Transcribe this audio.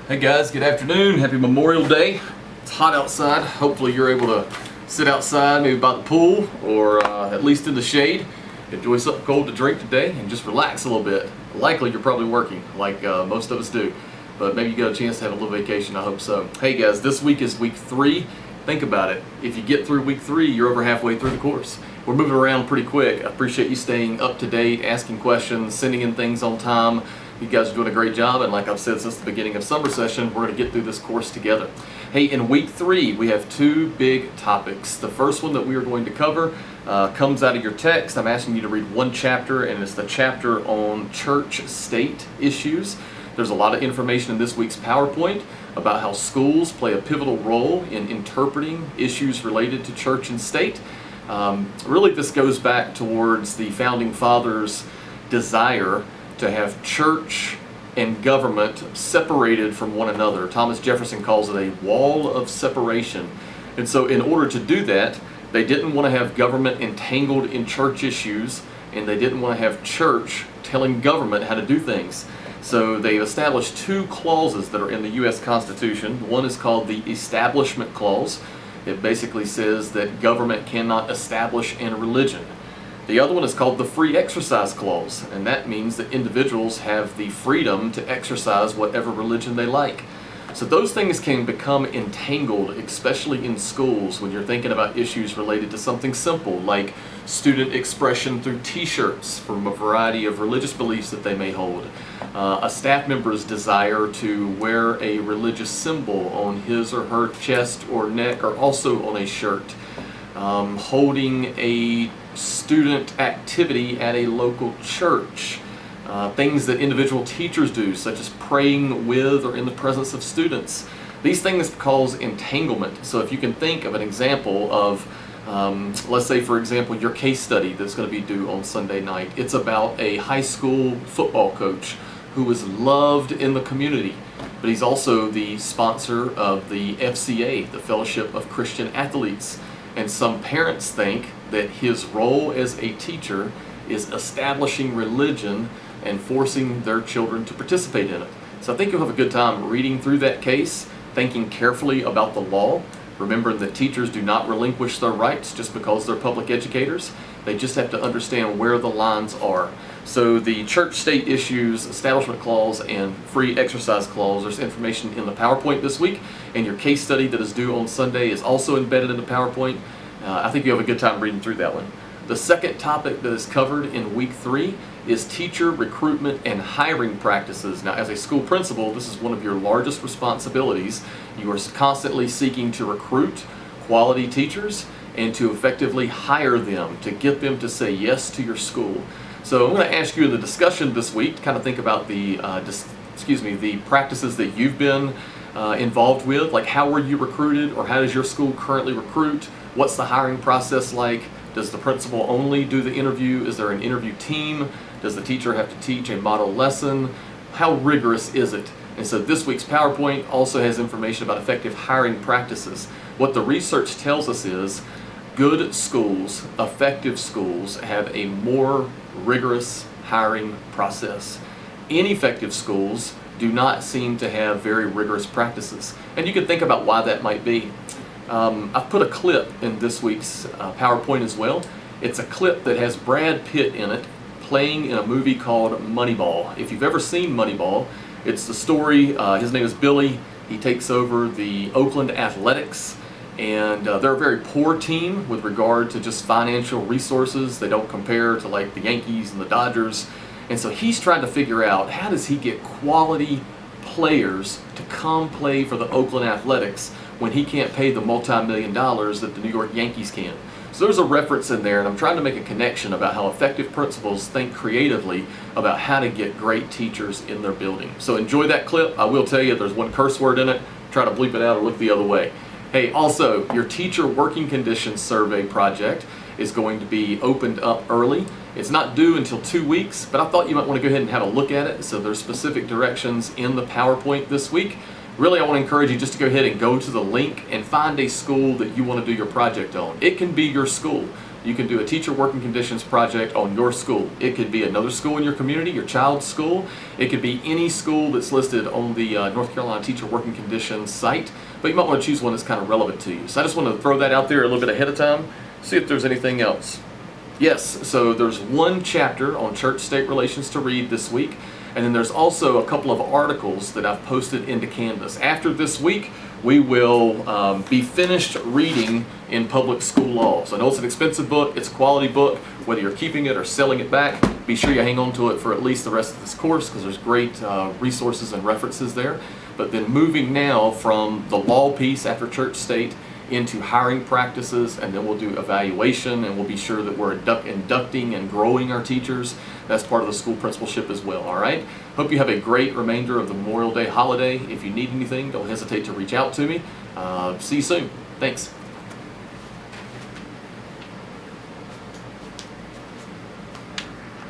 Hey guys, good afternoon. Happy Memorial Day. It's hot outside. Hopefully you're able to sit outside, maybe by the pool or at least in the shade. Enjoy something cold to drink today and just relax a little bit. Likely you're probably working like most of us do, but maybe you got a chance to have a little vacation. I hope so. Hey guys, this week is week 3. Think about it. If you get through week 3, you're over halfway through the course. We're moving around pretty quick. I appreciate you staying up to date, asking questions, sending in things on time. You guys are doing a great job, and like I've said since the beginning of summer session, we're going to get through this course together. Hey, in week 3, we have 2 big topics. The first one that we are going to cover comes out of your text. I'm asking you to read one chapter, and it's the chapter on church-state issues. There's a lot of information in this week's PowerPoint about how schools play a pivotal role in interpreting issues related to church and state. Really, this goes back towards the Founding Fathers' desire to have church and government separated from one another. Thomas Jefferson calls it a wall of separation. And so in order to do that, they didn't want to have government entangled in church issues, and they didn't want to have church telling government how to do things. So they established 2 clauses that are in the U.S. Constitution. One is called the Establishment Clause. It basically says that government cannot establish a religion. The other one is called the Free Exercise Clause, and that means that individuals have the freedom to exercise whatever religion they like. So those things can become entangled, especially in schools, when you're thinking about issues related to something simple like student expression through t-shirts from a variety of religious beliefs that they may hold. A staff member's desire to wear a religious symbol on his or her chest or neck or also on a shirt. Holding a student activity at a local church. Things that individual teachers do, such as praying with or in the presence of students. These things cause entanglement. So if you can think of an example of, let's say for example, your case study that's going to be due on Sunday night. It's about a high school football coach who is loved in the community, but he's also the sponsor of the FCA, the Fellowship of Christian Athletes. And some parents think that his role as a teacher is establishing religion and forcing their children to participate in it. So I think you'll have a good time reading through that case, thinking carefully about the law, remembering that teachers do not relinquish their rights just because they're public educators. They just have to understand where the lines are. So the church-state issues, Establishment Clause, and Free Exercise Clause, there's information in the PowerPoint this week, and your case study that is due on Sunday is also embedded in the PowerPoint. I think you'll have a good time reading through that one. The second topic that is covered in week 3 is teacher recruitment and hiring practices. Now, as a school principal, this is one of your largest responsibilities. You are constantly seeking to recruit quality teachers and to effectively hire them, to get them to say yes to your school. So I'm going to ask you in the discussion this week to kind of think about the practices that you've been involved with. Like, how were you recruited, or how does your school currently recruit? What's the hiring process like? Does the principal only do the interview? Is there an interview team? Does the teacher have to teach a model lesson? How rigorous is it? And so this week's PowerPoint also has information about effective hiring practices. What the research tells us is good schools, effective schools, have a more rigorous hiring process. Ineffective schools do not seem to have very rigorous practices. And you can think about why that might be. I've put a clip in this week's PowerPoint as well. It's a clip that has Brad Pitt in it playing in a movie called Moneyball. If you've ever seen Moneyball, it's the story, his name is Billy. He takes over the Oakland Athletics, and they're a very poor team with regard to just financial resources. They don't compare to like the Yankees and the Dodgers. And so he's trying to figure out, how does he get quality players to come play for the Oakland Athletics when he can't pay the multi-million dollars that the New York Yankees can? So there's a reference in there, and I'm trying to make a connection about how effective principals think creatively about how to get great teachers in their building. So enjoy that clip. I will tell you there's one curse word in it. Try to bleep it out or look the other way. Hey, also, your teacher working conditions survey project is going to be opened up early. It's not due until 2 weeks, but I thought you might want to go ahead and have a look at it. So there's specific directions in the PowerPoint this week. Really, I want to encourage you just to go ahead and go to the link and find a school that you want to do your project on. It can be your school. you can do a teacher working conditions project on your school. It could be another school in your community, your child's school. It could be any school that's listed on the North Carolina Teacher Working Conditions site, but you might want to choose one that's kind of relevant to you. So I just want to throw that out there a little bit ahead of time, see if there's anything else. Yes, so there's one chapter on church-state relations to read this week, and then there's also a couple of articles that I've posted into Canvas. After this week, we will be finished reading in public school law. So I know it's an expensive book, it's a quality book. Whether you're keeping it or selling it back, be sure you hang on to it for at least the rest of this course, because there's great resources and references there. But then moving now from the law piece after church-state into hiring practices, and then we'll do evaluation, and we'll be sure that we're inducting and growing our teachers. That's part of the school principalship as well, all right? Hope you have a great remainder of the Memorial Day holiday. If you need anything, don't hesitate to reach out to me. See you soon. Thanks.